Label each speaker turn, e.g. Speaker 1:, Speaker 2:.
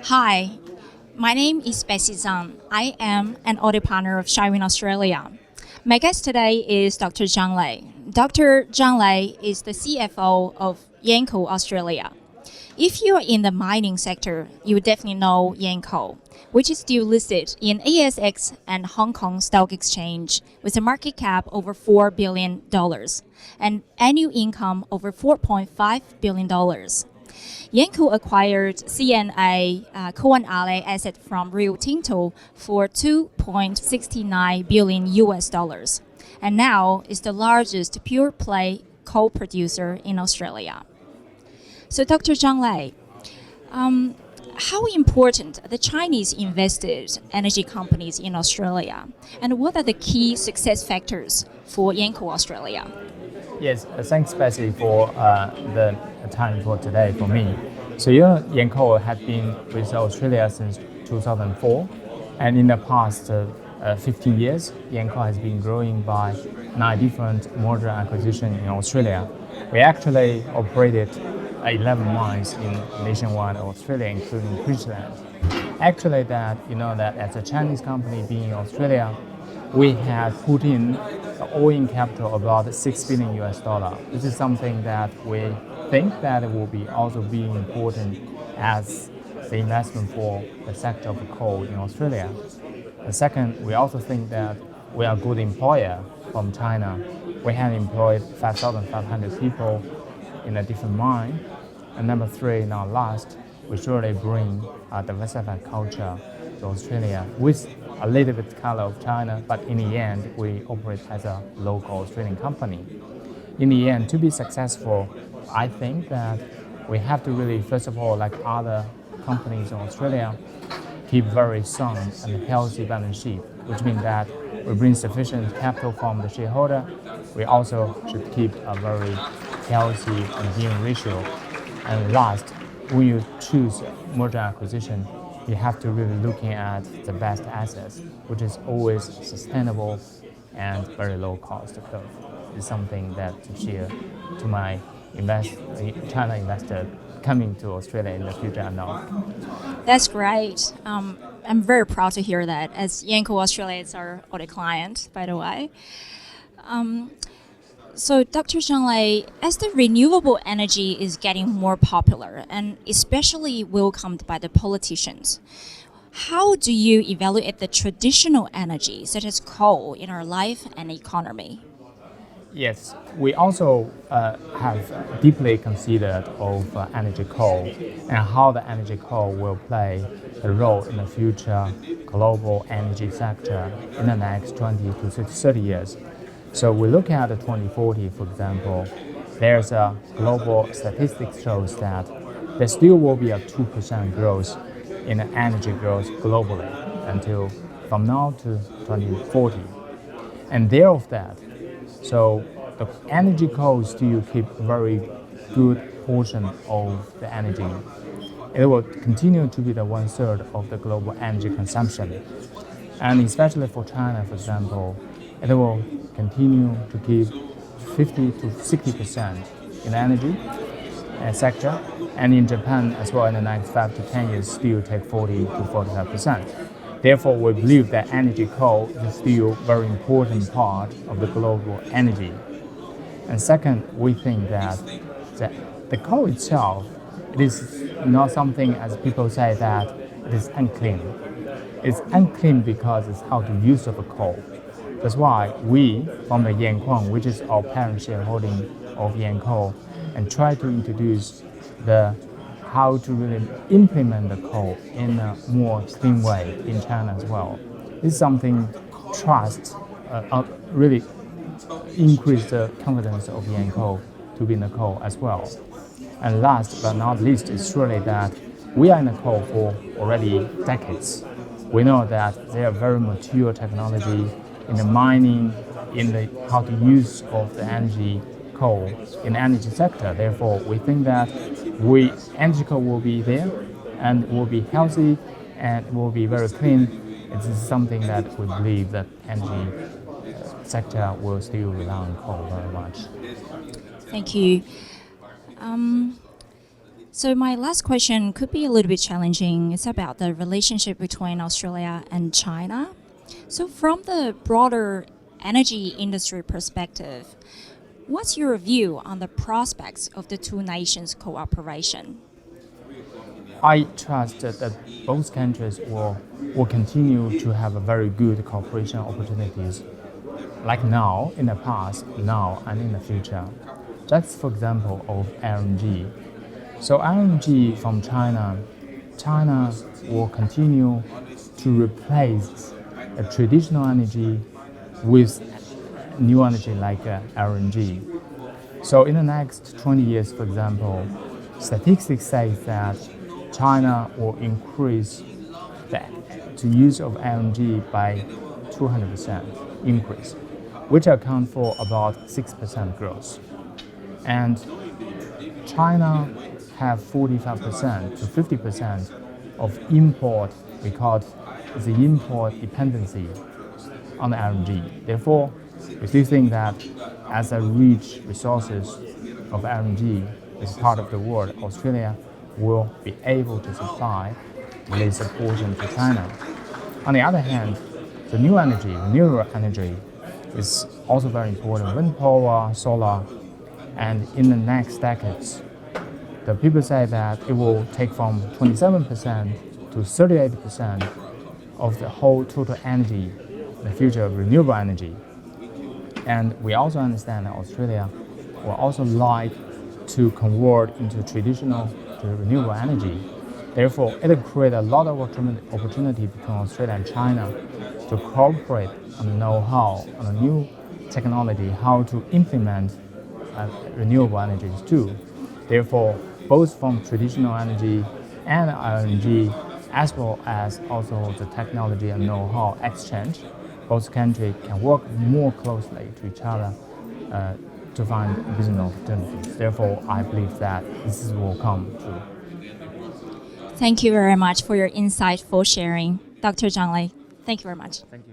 Speaker 1: Hi, my name is Bessie Zhang. I am an audit partner of Shinewing Australia. My guest today is Dr. Zhang Lei. Dr. Zhang Lei is the CFO of Yancoal Australia. If you are in the mining sector, you would definitely know Yancoal, which is still listed in ASX and Hong Kong Stock Exchange with a market cap over $4 billion and annual income over $4.5 billion. Yancoal acquired CNA Coal Alley asset from Rio Tinto for $2.69 billion and now is the largest pure play coal producer in Australia. So, Dr. Zhang Lei, how important are the Chinese invested energy companies in Australia, and what are the key success factors for Yancoal Australia?
Speaker 2: Yes, thanks, Bessie, for the time for today for me. So, Yancoal has been with Australia since 2004, and in the past 15 years, Yancoal has been growing by 9 different merger acquisitions in Australia. We actually operated 11 mines in nationwide Australia, including Brisbane. Actually, that as a Chinese company being in Australia, we have put in all-in capital about $6 billion. This is something that we think that it will be also be important as the investment for the sector of coal in Australia. And second, we also think that we are a good employer from China. We have employed 5,500 people in a different mine. And number three, now last, we surely bring a diversified culture to Australia with a little bit color of China, but in the end, we operate as a local Australian company. In the end, to be successful, I think that we have to really, first of all, like other companies in Australia, keep very sound and healthy balance sheet, which means that we bring sufficient capital from the shareholder. We also should keep a very healthy and gearing ratio. And last, when you choose merger acquisition, you have to really looking at the best assets, which is always sustainable and very low cost of growth. It's something that to share to my China investor coming to Australia in the future and now.
Speaker 1: That's great. I'm very proud to hear that, as Yancoal Australia is our audit client, by the way. So, Dr. Zhang Lei, as the renewable energy is getting more popular and especially welcomed by the politicians, how do you evaluate the traditional energy, such as coal, in our life and economy?
Speaker 2: Yes, we also have deeply considered of energy coal and how the energy coal will play a role in the future global energy sector in the next 20 to 30 years. So we look at 2040, for example, there's a global statistics shows that there still will be a 2% growth in energy growth globally until from now to 2040. And thereof that, so the energy coal still keep a very good portion of the energy. It will continue to be the 1/3 of the global energy consumption. And especially for China, for example, it will continue to give 50 to 60% in the energy sector, and in Japan as well in the next 5 to 10 years still take 40 to 45%. Therefore, we believe that energy coal is still a very important part of the global energy. And second, we think that the coal itself, it is not something as people say that it is unclean. It's unclean because it's how to use of a coal. That's why we, from the Yancoal, which is our parent shareholding of Yancoal, and try to introduce the how to really implement the coal in a more clean way in China as well. This is something trust really increase the confidence of Yancoal to be in the coal as well. And last but not least is surely that we are in the coal for already decades. We know that there are very mature technology in the mining, in the how to use of the energy coal in the energy sector. Therefore, we think that energy coal will be there and will be healthy and will be very clean. It is something that we believe that energy sector will still rely on coal very much.
Speaker 1: Thank you. So my last question could be a little bit challenging. It's about the relationship between Australia and China. So from the broader energy industry perspective, what's your view on the prospects of the two nations' cooperation?
Speaker 2: I trust that both countries will continue to have a very good cooperation opportunities, like now, in the past, now, and in the future. That's for example of LNG. So LNG from China will continue to replace traditional energy with new energy like LNG. So in the next 20 years, for example, statistics say that China will increase the use of LNG by 200% increase, which account for about 6% growth. And China have 45% to 50% of import, we call it the import dependency on the LNG. Therefore, we still think that as a rich resources of LNG is part of the world, Australia will be able to supply this portion to China. On the other hand, the new energy, renewable energy, is also very important. Wind power, solar, and in the next decades, the people say that it will take from 27% to 38% of the whole total energy in the future of renewable energy. And we also understand that Australia will also like to convert into traditional to renewable energy. Therefore, it will create a lot of opportunity between Australia and China to cooperate on the know-how, on the new technology, how to implement renewable energies too. Therefore, both from traditional energy and LNG, as well as also the technology and know-how exchange, both countries can work more closely to each other to find business opportunities. Therefore, I believe that this will come true.
Speaker 1: Thank you very much for your insightful sharing, Dr. Zhang Lei. Thank you very much.
Speaker 2: Thank you.